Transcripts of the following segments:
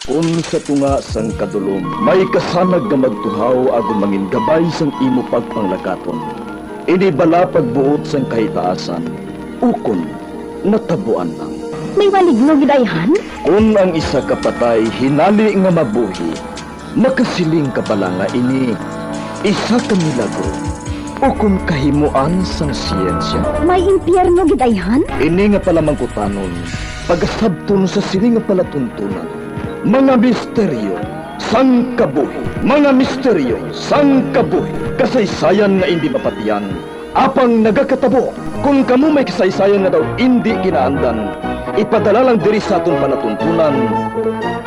Kung sa tunga sang kadulom, may kasanag nga magtuhaw agon mangin gabay sang imo pagpanglakaton. Ini bala pagbuot sang kahitaasan, ukon natabuan lang. May waligno gidayhan? Kung ang isa kapatay hinali nga mabuhi, makasiling ka pala nga ini isa ka milagro o kung kahimuan sang siyensya. May impyerno gidayhan? Ini nga pala mangkutanon, pagasabton sa siling nga palatuntunan. Mga misteryo, sang kabuhi. Mga misteryo, sang kabuhi. Kasaysayan nga hindi mapatiyan. Apang nagakatabo, kung kamo may kasaysayan nga daw hindi ginaandan, ipadala lang diri sa aton palatuntunan.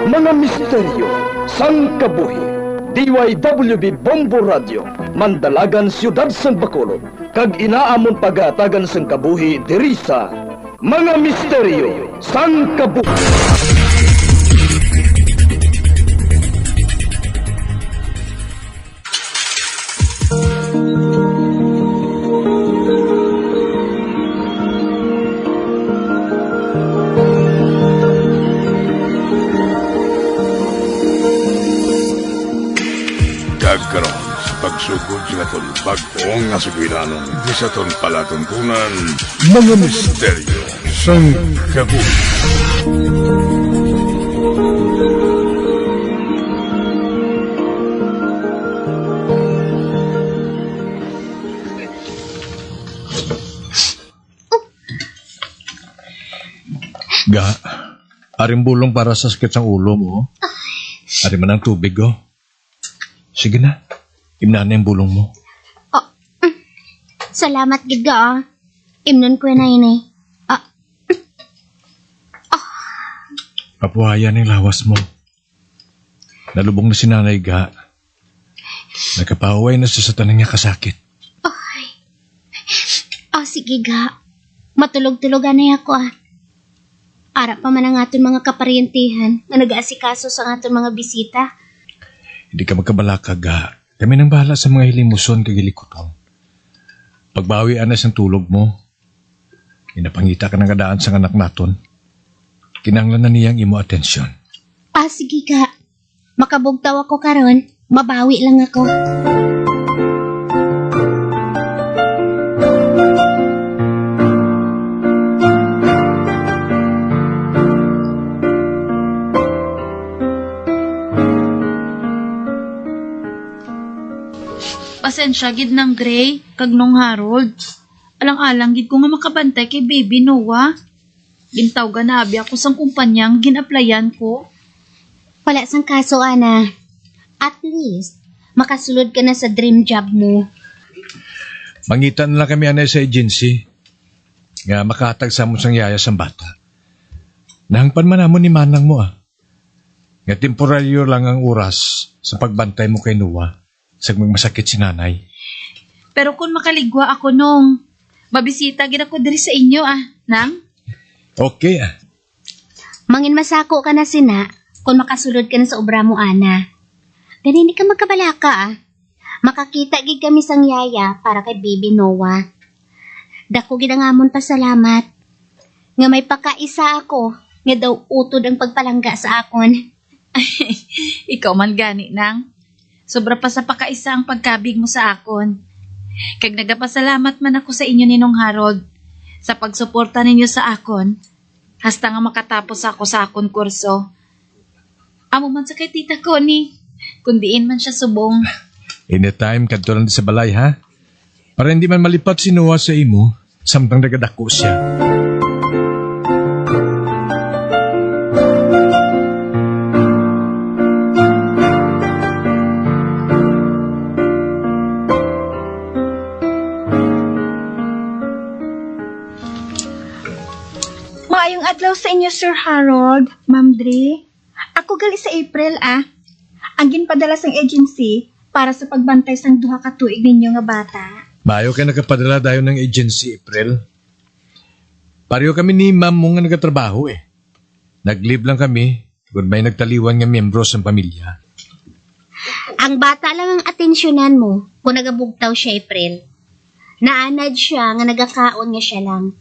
Mga misteryo, sang kabuhi. DYWB Bombo Radio, Mandalagan, Siyudad San Bacolod. Kag inaamon pagatagan sang kabuhi diri sa Mga Misteryo, sang kabuhi. Karon sa pagsugod sa aton bag-ong nga sugiranon di sa aton palatuntunan mga misteryo sang kabuhi. Ga, aring bulong para sa sakit ng ulo mo. Ari man ang tubig, oh. Sige na, imna na yung bulong mo. Oh, salamat gid ga. Imnon ko na ini. Kapuhayan ng lawas mo. Nalubong na si nanay, Ga. Nagkapahaway na sa tanan niya kasakit. Sige ga. Matulog-tulogan na ako Ara pa man ang aton mga kaparyentihan na nag-aasikaso sa aton mga bisita. Hindi ka magkabalaka, Ga. Kami nang bahala sa mga hilimuson kagilikuton. Pagbawi anas ang tulog mo, inapangita ka ng kadaan sa anak naton. Kinanglan na niyang imo atensyon. Sige ga. Makabugtaw ako karon, mabawi lang ako. Pasensya gid ng Gray, kag nung Harold. Alang-alang gid ko nga makabantay kay Baby Noah. Gintaw ganabi ako sang kumpanyang ginaplayan ko. Wala sang kaso, Ana. At least, makasulod ka na sa dream job mo. Mangitan na lang kami anay sa agency. Nga makatag sa mo sang yaya sang bata. Nahangpan man namon ni manang mo Nga temporaryo lang ang oras sa pagbantay mo kay Noah. Sag magmasakit si nanay. Pero kung makaligwa ako nung, mabisita gid ako diri sa inyo nang? Okay Mangin masako ka na sina kung makasulod ka na sa obra mo, Ana. Ganun, hindi ka magkabalaka Makakita gid kami sang yaya para kay Baby Noah. Dako gid ang amon pasalamat. Nga may pakaisa ako, nga daw utod ang pagpalangga sa akon. Ikaw man gani nang. Sobra pa sa pakaisa ang pagkabig mo sa akon. Kag nagapasalamat man ako sa inyo ninong Harold sa pagsuporta ninyo sa akon. Hasta nga makatapos ako sa akon kurso. Amo man sa kay tita ko kung diin man siya subong. Anytime kadto lang sa balay, ha? Para hindi man malipat si Noah sa imo, samtang nagadako siya. Maayong adlaw sa inyo, Sir Harold, Ma'am Dre. Ako gali sa April, Ang ginpadala sang agency para sa pagbantay sang duha ka tuig ninyo nga bata. Maayo ka nakapadala dayon ng agency, April. Pareho kami ni ma'am mo nga nagatrabaho Nag-leave lang kami kung may nagtaliwan nga miyembro sa pamilya. Ang bata lang ang atensyonan mo kung nagabugtaw siya, April. Naanad siya nga nagakaon nga siya lang.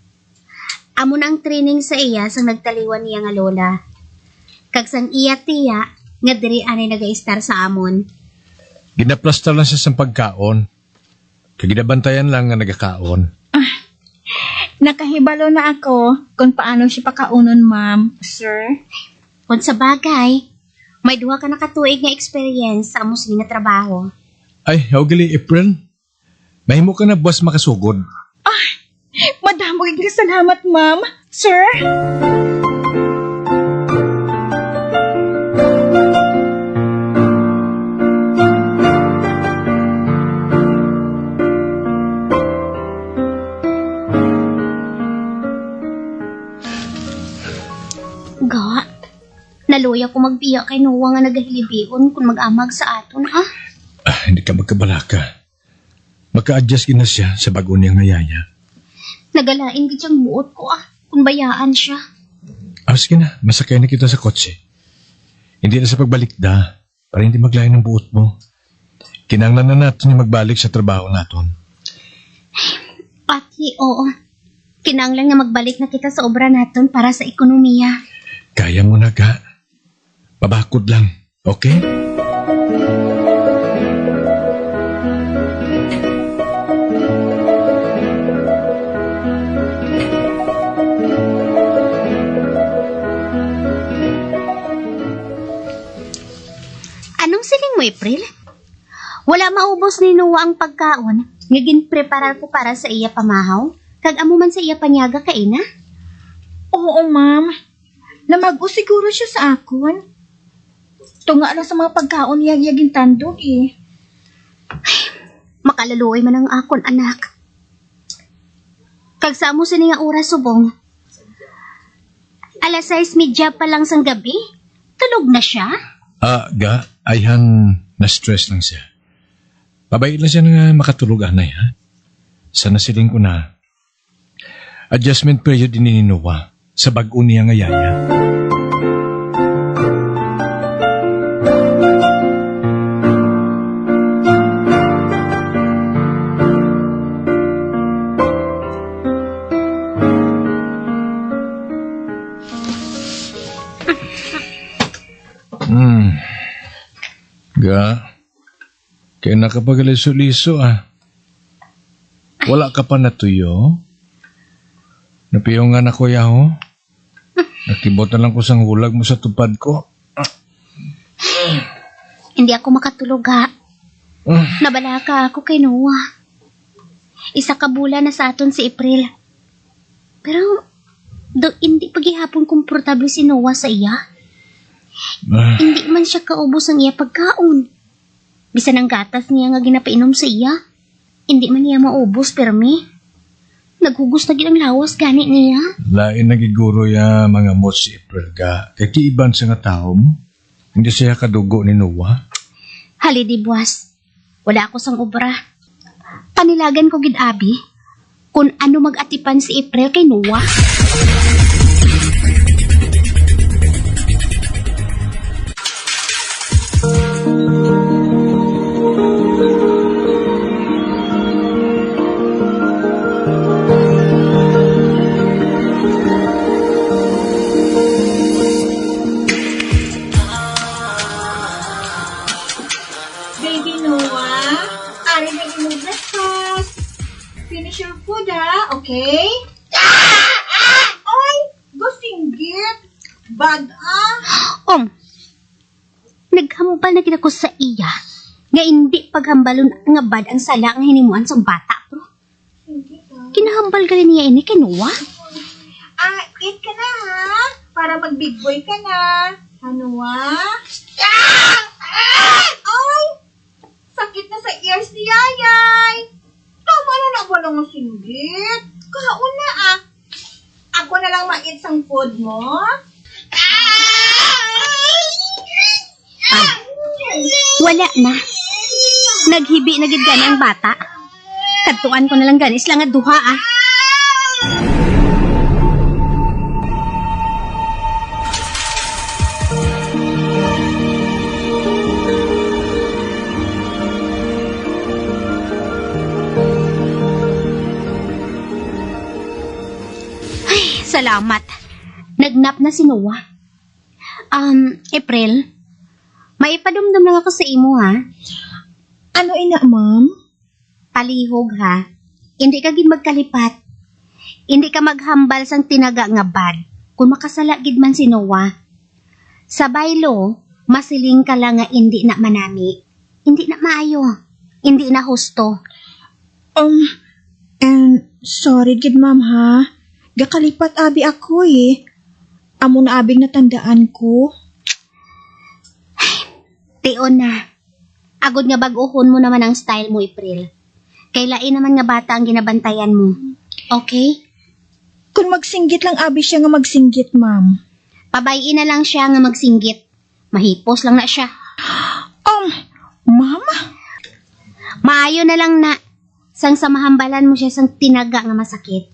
Amo na ang training sa iya sang nagtaliwan niya nga lola. Kag sang iya tiya, nga diri anay nag-i-star sa amon. Ginaplastar lang siya sa pagkaon. Kaginabantayan lang nga nagakaon. Nakahibalo na ako kung paano siya pakaunon, ma'am, sir. Kung sa bagay, may duha ka nakatuig nga experience sa amo sini nga trabaho. Ay, gali April. Mahimo ka na boss makasugod. Madamo kayong salamat, ma'am, sir. Ga, naluya ko magbiya kay Noah nga nagahilibion kung mag-amag sa aton, ha? Hindi ka magkabalaka. Magka-adjust na siya sa bago niyang ngayaya. Nagalain gid siyang buot ko, kung bayaan siya. Sige na, masakay na kita sa kotse. Hindi na sa pagbalik da, para hindi maglayo ng buot mo. Kinanglan na natin yung magbalik sa trabaho natin. Pati, oo. Kinanglan nga magbalik na kita sa obra naton para sa ekonomiya. Kaya mo na ga. Pabakod lang, okay? Anong siling mo, April? Wala maubos ni Noah ang pagkaon nga ginpreparar ko para sa iya pamahaw? Kag amo man sa iya panyaga kay na? Oo, ma'am. Namago siguro siya sa akon. Tunga na sa mga pagkaon niya yaging tandog eh. Makalaluoy man ang akon, anak. Kag sa amo sini nga oras subong. Alas 6:30 pa lang sang gabi. Tulog na siya? Ga, ayhan na-stress lang siya. Pabait lang siya na makatulog, anay, ha? Sana siling ko na. Adjustment period din ni Noah sa bago niya ngayaya. Ga, kaya nakapagaliso-liso Wala ka pa natuyo? Napiyo nga na kuya ho? Nakibot na lang ko sang hulag mo sa tupad ko. Hindi ako makatulog, ha? Nabalaka ako kay Noah. Isa ka bulan na sa aton si April. Pero, hindi paghihapon komportable si Noah sa iya. Hindi man siya kaubos ang iya pagkaon. Bisan ang gatas niya nga ginapainom sa iya, hindi man niya maubos, permi. Naghugos na gid ang lawas gani niya. Lain nagiguro ya mga mot si April ga. Kaya kiiban sa nga tao mo. Hindi siya kadugo ni Noah. Halidi buwas, wala ako sang obra. Panilagan ko gid abi, kung ano mag-atipan si April kay Noah. Baby Noah, ari na imong breakfast. Finish your food, ha? Okay? Ay, gusinggit. Bad, Naghambal na gid ako sa iya, nga hindi paghambalon nga bad ang sala nga hinimuan sa bata, bro. Kinahambal ka niya ini kay Noah? Eat ka na, ha? Para mag-big boy ka na. Ano, ha? Ay! Sakit na sa ears ni Yayay. Tama na ba lang ang singgit? Kaon na, Ako na lang ma-eat sang food mo. Wala na. Naghibi na gid gani ang bata. Kadtuan ko na lang ganis lang nga duha, Salamat. Nagnap na si Noah. April, maipadumdum lang ako sa imo ha. Ano ina, ma'am? Palihog ha. Hindi ka gid magkalipat. Hindi ka maghambal sang tinaga nga bad. Kung makasala gid man si Noah. Sa baylo, masiling ka lang nga hindi na manami. Hindi na maayo. Hindi na husto. Sorry gid, ma'am, ha? Gakalipat abi ako eh. Amo na abing natandaan ko. Tion na. Agod nga bag-uhon mo naman ang style mo, April. Kailain naman nga bata ang ginabantayan mo. Okay? Kung magsinggit lang abi siya nga magsinggit, ma'am. Pabayin na lang siya nga magsinggit. Mahipos lang na siya. Mama? Maayo na lang na. Sang samahambalan mo siya sang tinaga nga masakit.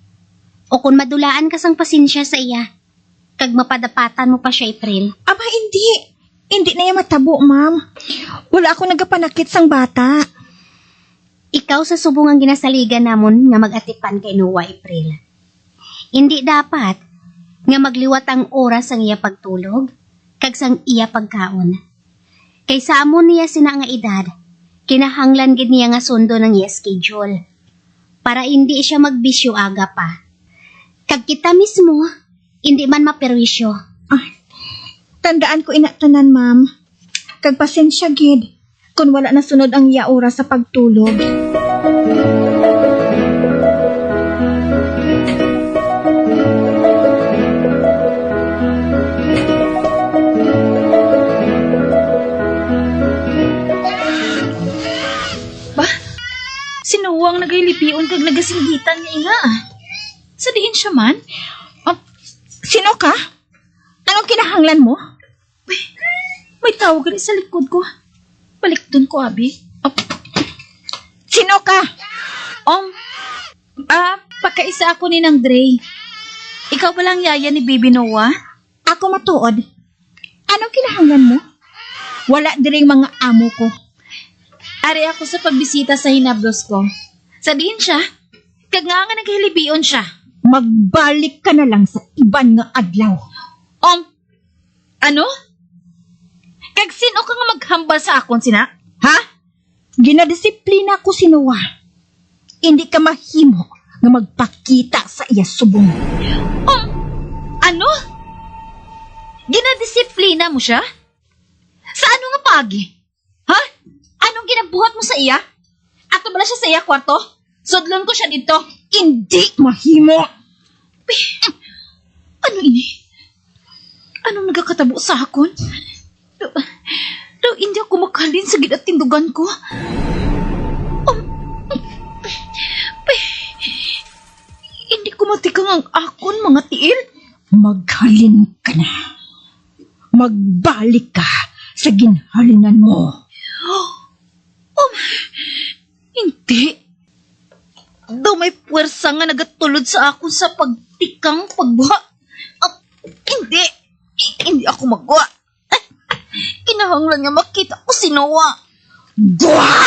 O kung madulaan ka sang pasensya sa iya, kag mapadapatan mo pa siya, April. Aba, hindi. Hindi na yan matabo, ma'am. Wala ako nagapanakit sang bata. Ikaw sa subong ang ginasaligan namon nga mag-atipan kay Noah, April. Hindi dapat nga magliwat ang oras ang iya pagtulog, kag sang iya pagkaon. Kaysa amon niya sina nga edad, kinahanglan gid niya nga sundo ng iya schedule. Para hindi siya magbisyo aga pa. Kag kita mismo, hindi man maperwisyo. Tandaan ko inatanan, ma'am. Kag pasensya gid kung wala na sunod ang iya oras sa pagtulog. Sinuwang nagailipion kag nagasinggitan nga ina. Sa diin siya man? Sino ka? Anong kinahanglan mo? May tawag rin sa likod ko. Balik dun ko, abi. Sino ka? Pagkaisa ako ni Nang Dre. Ikaw ba lang yaya ni Baby Noah? Ako matuod. Anong kinahanglan mo? Wala diring mga amo ko. Ari ako sa pagbisita sa hinablos ko. Sa diin siya, kag nga naghilibion siya. Magbalik ka na lang sa iban nga adlaw. Ano? Kag sino ka nga maghambal sa akon, sina? Ha? Ginadisiplina ko si Noah. Hindi ka mahimo nga magpakita sa iya subong. Ano? Ginadisiplina mo siya? Sa ano nga pagi? Ha? Anong ginabuhat mo sa iya? Ato bala siya sa iya kwarto? Sudlon ko siya dito. Hindi mahimo. Ano ini? Anong nagakatabo sa akon? Daw hindi ako makalin sa gid at tindugan ko. Hindi ko matikang ang akon, mga tiil. Maghalin ka na. Magbalik ka sa ginhalinan mo. Hindi. Daw may puwersa nga nagatulod sa akon sa pagtikang pagbuha. Hindi. Hindi ako magwa. Kinahanglan nga makita ko si Noah. Buha!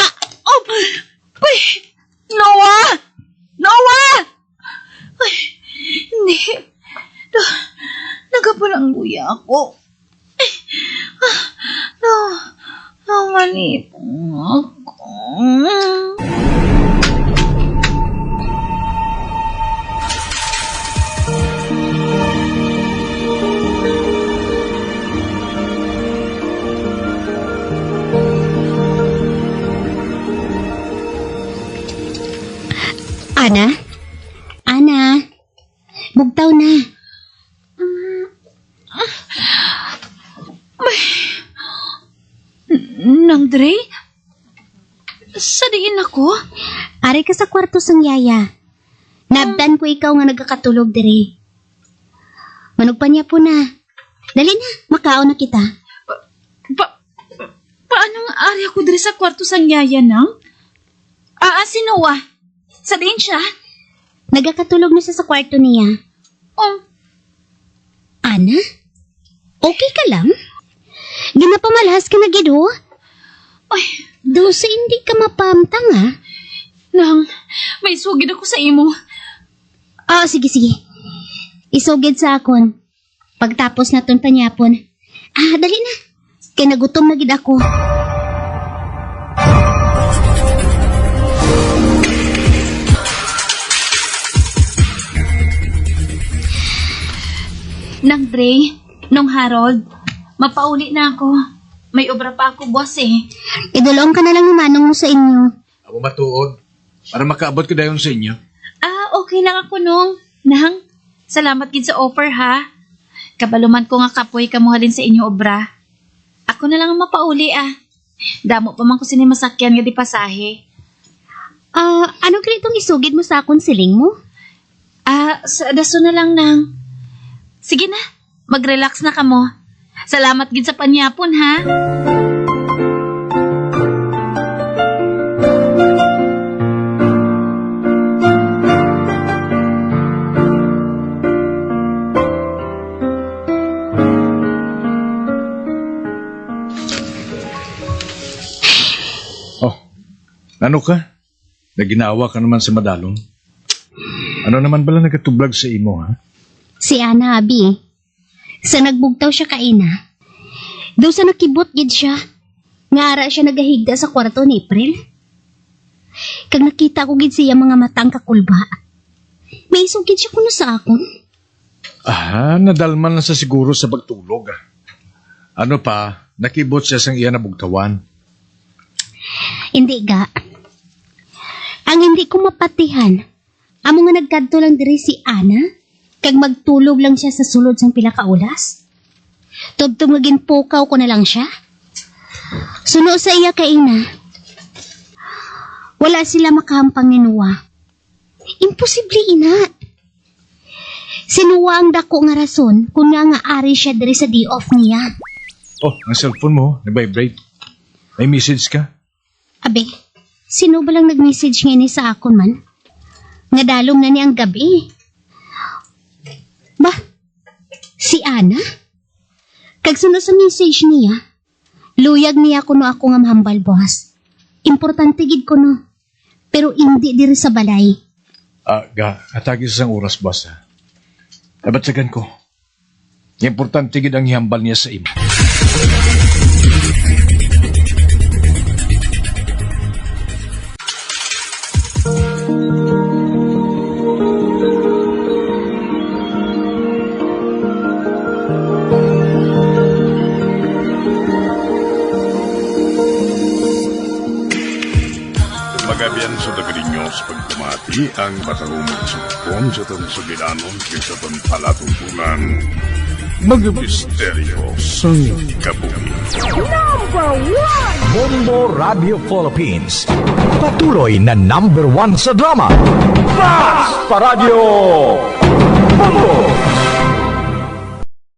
Noah! Noah! Ay, hindi. Nagapalang luya ako. Namalipong ako. Ana, bugtaw na. Nang Dre? Sa diin ako? Ari ka sa kwarto sang yaya. Nabdan ko ikaw nga nagkakatulog diri. Manugpa niya po na. Dali na, makaon na kita. Paano nga ari ako diri sa kwarto sang yaya nang? Si Noah. Sa diin siya? Nagkakatulog na siya sa kwarto niya. Ana? Okay ka lang? Ginapamalhas ka na gid ho? Ay, Do sa hindi ka mapamtang ha? Nang, may sugid ako sa imo. Sige. Isugid sa akon. Pagtapos na ton panyapon, Dali na. Kay nagutom na gid ako. Nang Dre, nung Harold, mapauli na ako. May obra pa ako, boss eh. Idulong ka na lang ni Manong mo sa inyo. Ako matuod. Para makaabot ko dayon sa inyo. Okay lang ako nung. Nang, salamat gid sa offer ha. Kabaluman ko nga kapoy kamuhalin sa inyo obra. Ako na lang ang mapauli ah. Damo pa man ko sinimasakyan nga di pasahe. Ano ganitong isugid mo sa akong siling mo? Sa daso na lang nang. Sige na, mag-relax na ka mo. Salamat gid sa panyapon ha. Ano ka? Naginawa ka naman sa madalong. Ano naman bala nagatublag sa imo, ha? Si Ana, abi. Sa nagbugtaw siya kaina. Daw sa nakibot gid siya. Ngara siya nagahigda sa kwarto ni April. Kag nakita ko gid siya mga matang kakulba. May isugid siya kuno sa akon. Nadalman na sa siguro sa pagtulog. Ano pa, nakibot siya sang iya nabugtawan. Hindi ga. Ang hindi ko mapatihan, amo nga nagkadto lang diri si Ana, kag magtulog lang siya sa sulod sang pila ka oras. Tubtong maging pukaw ko na lang siya. Suno sa iya kaina. Wala sila makahampang ni Noah. Imposible ina. Si Noah ang dako nga rason kung nga ari siya diri sa day off niya. Oh, ang cellphone mo, nag-vibrate. May message ka? Abe, sino ba lang nag-message ngayon sa akon man? Nga dalom na niya ang gabi. Ba, si Ana? Kag sunod sa message niya, luyag niya kuno ako nga mahambal, boss. Importante gid kuno. Pero hindi diri sa balay. Atagi sa isang oras, boss, ha? Nabatsagan ko. Importante gid ang ihambal niya sa imo. Magabian sa dagalinyo sa pagtumati ang batagong sumukon sa itong sugilanon sa itong palatuntunan. Mga misteryo sa kabuhi. Bombo Radio Philippines. Patuloy na #1 sa drama. Bas Paradyo!